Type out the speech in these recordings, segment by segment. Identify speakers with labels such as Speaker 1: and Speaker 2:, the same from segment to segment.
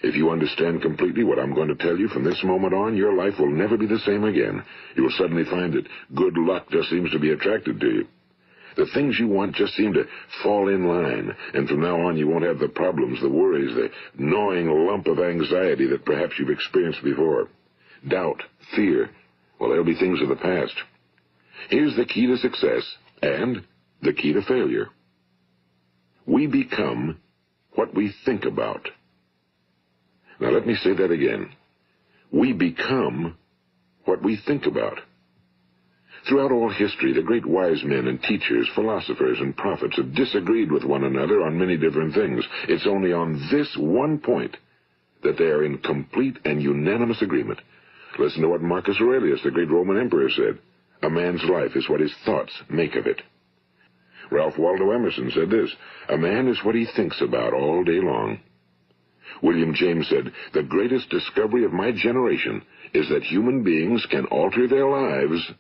Speaker 1: If you understand completely what I'm going to tell you from this moment on, your life will never be the same again. You will suddenly find that good luck just seems to be attracted to you. The things you want just seem to fall in line, and from now on you won't have the problems, the worries, the gnawing lump of anxiety that perhaps you've experienced before. Doubt, fear, well, they'll be things of the past. Here's the key to success and the key to failure. We become what we think about. Now let me say that again. We become what we think about. Throughout all history, the great wise men and teachers, philosophers and prophets have disagreed with one another on many different things. It's only on this one point that they are in complete and unanimous agreement. Listen to what Marcus Aurelius, the great Roman emperor, said. A man's life is what his thoughts make of it. Ralph Waldo Emerson said this, a man is what he thinks about all day long. William James said, the greatest discovery of my generation is that human beings can alter their lives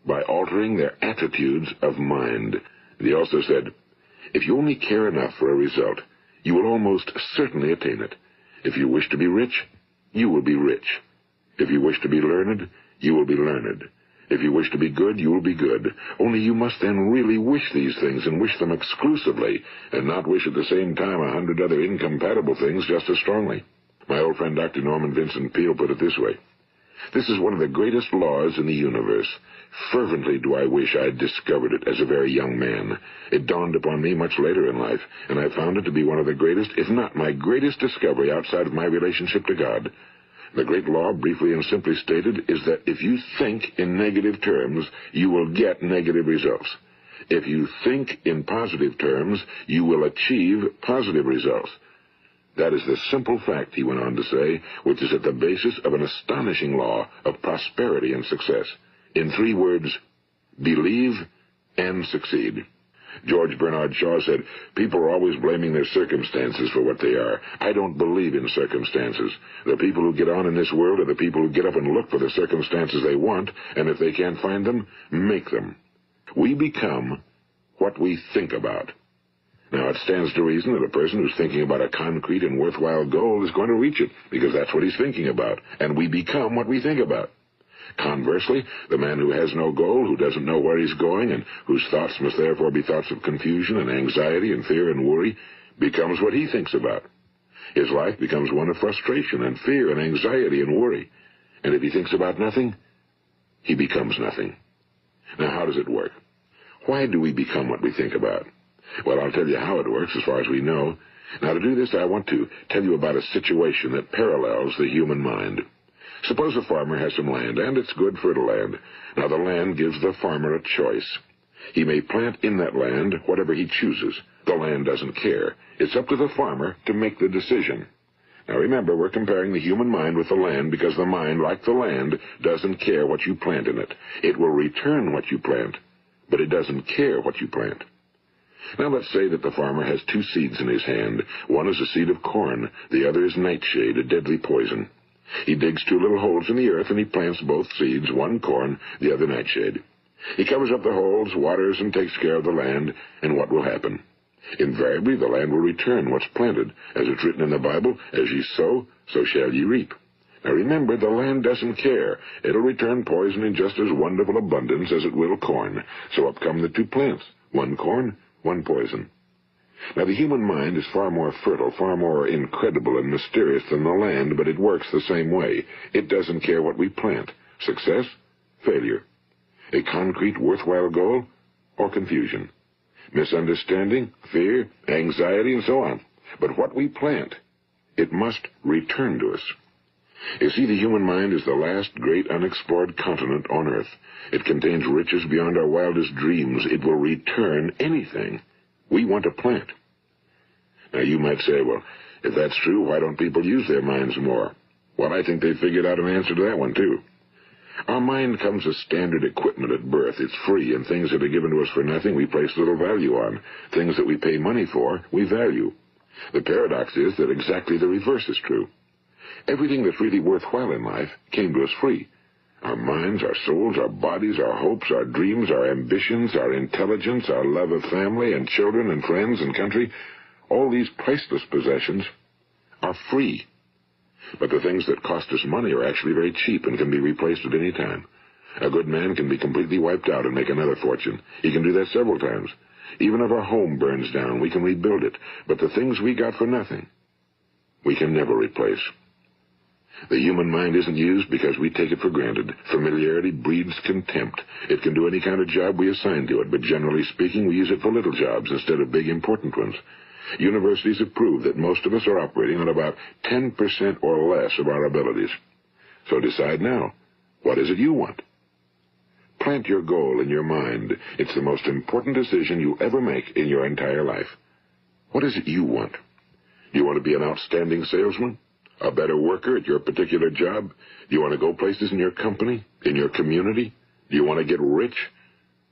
Speaker 1: by altering their attitudes of mind. And he also said, if you only care enough for a result, you will almost certainly attain it. If you wish to be rich, you will be rich. If you wish to be learned, you will be learned. If you wish to be good, you will be good. Only you must then really wish these things and wish them exclusively, and not wish at the same time 100 other incompatible things just as strongly. My old friend Dr. Norman Vincent Peale put it this way. This is one of the greatest laws in the universe. Fervently do I wish I had discovered it as a very young man. It dawned upon me much later in life, and I found it to be one of the greatest, if not my greatest discovery outside of my relationship to God. The great law, briefly and simply stated, is that if you think in negative terms, you will get negative results. If you think in positive terms, you will achieve positive results. That is the simple fact, he went on to say, which is at the basis of an astonishing law of prosperity and success. In 3 words, believe and succeed. George Bernard Shaw said, people are always blaming their circumstances for what they are. I don't believe in circumstances. The people who get on in this world are the people who get up and look for the circumstances they want, and if they can't find them, make them. We become what we think about. Now, it stands to reason that a person who's thinking about a concrete and worthwhile goal is going to reach it, because that's what he's thinking about, and we become what we think about. Conversely, the man who has no goal, who doesn't know where he's going, and whose thoughts must therefore be thoughts of confusion and anxiety and fear and worry, becomes what he thinks about. His life becomes one of frustration and fear and anxiety and worry. And if he thinks about nothing, he becomes nothing. Now, how does it work? Why do we become what we think about? Well, I'll tell you how it works as far as we know. Now, to do this, I want to tell you about a situation that parallels the human mind. Suppose a farmer has some land, and it's good fertile land. Now, the land gives the farmer a choice. He may plant in that land whatever he chooses. The land doesn't care. It's up to the farmer to make the decision. Now, remember, we're comparing the human mind with the land because the mind, like the land, doesn't care what you plant in it. It will return what you plant, but it doesn't care what you plant. Now, let's say that the farmer has 2 seeds in his hand. One is a seed of corn. The other is nightshade, a deadly poison. He digs 2 little holes in the earth, and he plants both seeds, one corn, the other nightshade. He covers up the holes, waters, and takes care of the land, and what will happen? Invariably, the land will return what's planted. As it's written in the Bible, as ye sow, so shall ye reap. Now remember, the land doesn't care. It'll return poison in just as wonderful abundance as it will corn. So up come the 2 plants, one corn, one poison. Now, the human mind is far more fertile, far more incredible and mysterious than the land, but it works the same way. It doesn't care what we plant. Success, failure. A concrete, worthwhile goal, or confusion. Misunderstanding, fear, anxiety, and so on. But what we plant, it must return to us. You see, the human mind is the last great unexplored continent on Earth. It contains riches beyond our wildest dreams. It will return anything we want to plant. Now, you might say, well, if that's true, why don't people use their minds more? Well, I think they figured out an answer to that one, too. Our mind comes as standard equipment at birth. It's free, and things that are given to us for nothing we place little value on. Things that we pay money for, we value. The paradox is that exactly the reverse is true. Everything that's really worthwhile in life came to us free. Our minds, our souls, our bodies, our hopes, our dreams, our ambitions, our intelligence, our love of family and children and friends and country, all these priceless possessions are free. But the things that cost us money are actually very cheap and can be replaced at any time. A good man can be completely wiped out and make another fortune. He can do that several times. Even if our home burns down, we can rebuild it. But the things we got for nothing, we can never replace. The human mind isn't used because we take it for granted. Familiarity breeds contempt. It can do any kind of job we assign to it, but generally speaking, we use it for little jobs instead of big, important ones. Universities have proved that most of us are operating on about 10% or less of our abilities. So decide now, what is it you want? Plant your goal in your mind. It's the most important decision you'll ever make in your entire life. What is it you want? Do you want to be an outstanding salesman? A better worker at your particular job? Do you want to go places in your company? In your community? Do you want to get rich?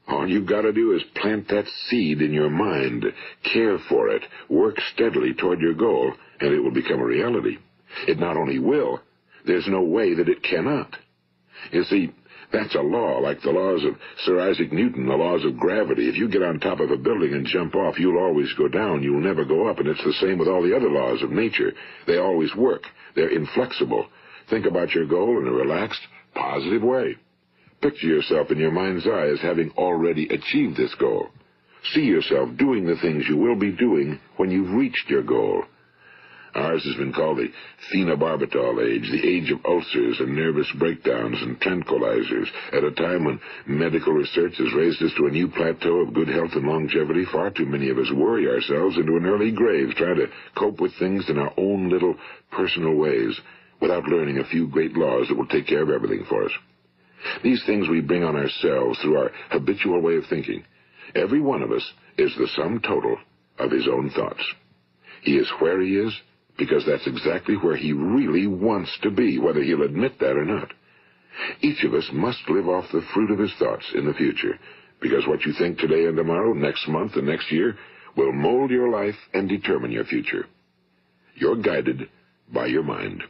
Speaker 1: All you've got to do is plant that seed in your mind, care for it, work steadily toward your goal, and it will become a reality. It not only will, there's no way that it cannot. You see, that's a law, like the laws of Sir Isaac Newton, the laws of gravity. If you get on top of a building and jump off, you'll always go down. You'll never go up, and it's the same with all the other laws of nature. They always work. They're inflexible. Think about your goal in a relaxed, positive way. Picture yourself in your mind's eye as having already achieved this goal. See yourself doing the things you will be doing when you've reached your goal. Ours has been called the phenobarbital age, the age of ulcers and nervous breakdowns and tranquilizers. At a time when medical research has raised us to a new plateau of good health and longevity, far too many of us worry ourselves into an early grave trying to cope with things in our own little personal ways without learning a few great laws that will take care of everything for us. These things we bring on ourselves through our habitual way of thinking. Every one of us is the sum total of his own thoughts. He is where he is because that's exactly where he really wants to be, whether he'll admit that or not. Each of us must live off the fruit of his thoughts in the future, because what you think today and tomorrow, next month and next year, will mold your life and determine your future. You're guided by your mind.